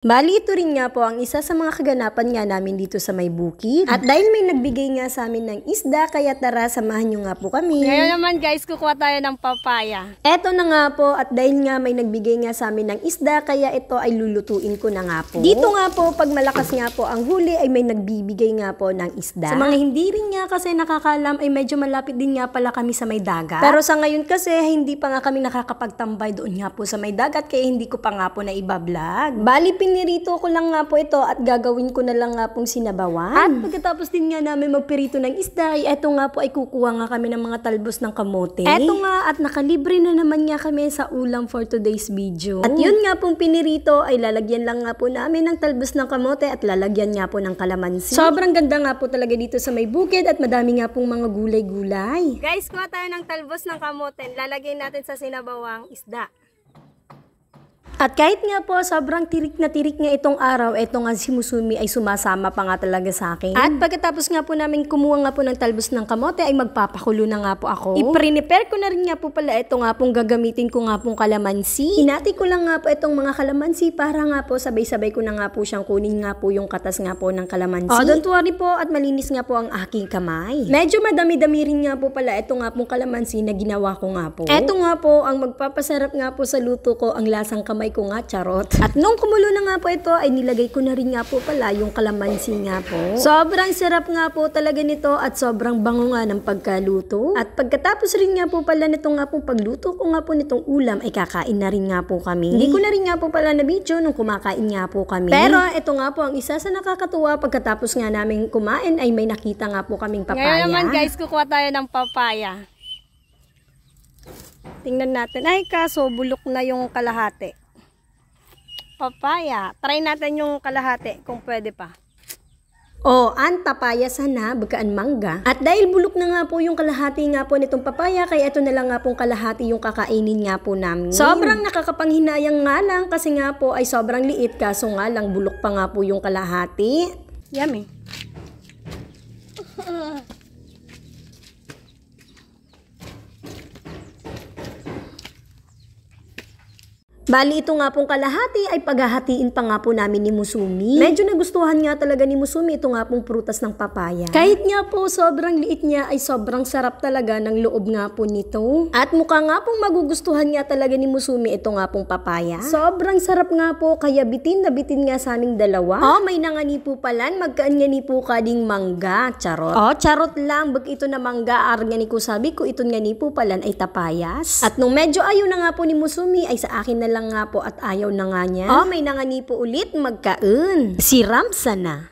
Bali, ito rin nga po ang isa sa mga kaganapan nga namin dito sa may bukid. At dahil may nagbigay nga sa amin ng isda, kaya tara, samahan nyo nga po kami. Ngayon naman guys, kukuha tayo ng papaya. Eto na nga po, at dahil nga may nagbigay nga sa amin ng isda, kaya ito ay lulutuin ko na nga po. Dito nga po, pag malakas nga po ang huli, ay may nagbibigay nga po ng isda. Sa mga hindi rin nga kasi nakakalam, ay medyo malapit din nga pala kami sa may dagat. Pero sa ngayon kasi, hindi pa nga kami nakakapagtambay doon nga po sa may dagat, kaya hindi ko pa nga po na ibablog. Bali, pinirito ko lang nga po ito at gagawin ko na lang nga pong sinabawan. At pagkatapos din nga namin magpirito ng isda, ay eto nga po ay kukuha nga kami ng mga talbos ng kamote. Eto nga at nakalibre na naman nga kami sa ulam for today's video. At yun nga pong pinirito ay lalagyan lang nga po namin ng talbos ng kamote at lalagyan nga po ng kalamansi. Sobrang ganda nga po talaga dito sa may bukid at madami nga pong mga gulay-gulay. Guys, kuha tayo ng talbos ng kamote. Lalagay natin sa sinabawang isda. At kahit nga po sobrang tirik na tirik nga itong araw, ito nga si Musumi ay sumasama pa nga talaga sa akin. At pagkatapos nga po namin kumuha nga po ng talbos ng kamote ay magpapakulo na nga po ako. I-prepare ko na rin nga po pala ito nga pong gagamitin ko nga pong kalamansi. Hinati ko lang nga po itong mga kalamansi para nga po sabay-sabay ko na nga po siyang kunin nga po yung katas nga po ng kalamansi. Oh, don't worry po at malinis nga po ang aking kamay. Medyo madami-dami rin nga po pala ito nga pong kalamansi na ginawa ko nga po. Ito nga po ang magpapasarap nga po sa luto ko, ang lasang kamay ko nga, charot. At nung kumulo na nga po ito, ay nilagay ko na rin nga po pala yung kalamansi nga po. Sobrang sarap nga po talaga nito at sobrang bango nga ng pagkaluto. At pagkatapos rin nga po pala nito nga po pagluto ko nga po nitong ulam, ay kakain na rin nga po kami. Hindi ko na rin nga po pala na video nung kumakain nga po kami. Pero ito nga po ang isa sa nakakatuwa, pagkatapos nga namin kumain ay may nakita nga po kaming papaya. Ngayon naman guys, kukuha tayo ng papaya. Tingnan natin. Ay, kaso bulok na yung kalahati. Papaya. Try natin yung kalahati kung pwede pa. O, ang papaya sana, bagaan mangga. At dahil bulok na nga po yung kalahati nga po nitong papaya, kaya ito na lang nga pong kalahati yung kakainin nga po namin. Sobrang nakakapanghinayang nga lang kasi nga po ay sobrang liit, kaso nga lang bulok pa nga po yung kalahati. Yummy. Bali, ito nga pong kalahati ay paghahatiin pa nga po namin ni Musumi. Medyo nagustuhan nga talaga ni Musumi ito nga pong prutas ng papaya. Kahit nga po sobrang liit niya ay sobrang sarap talaga ng loob nga po nito. At mukha nga pong magugustuhan nga talaga ni Musumi ito nga pong papaya. Sobrang sarap nga po, kaya bitin na bitin nga sa aming dalawa. Oh, may nangani po palan, magkaan nga ni po kading mangga, charot. Oh, charot lang, bag ito na mangga, ar nga ni ko sabi ko, ito nga ni po palan ay tapayas. At nung medyo ayaw na nga po ni Musumi ay sa akin na lang nga po at ayaw na nga niya. Oh, may nangani po ulit, magkain. Si Ramsa na.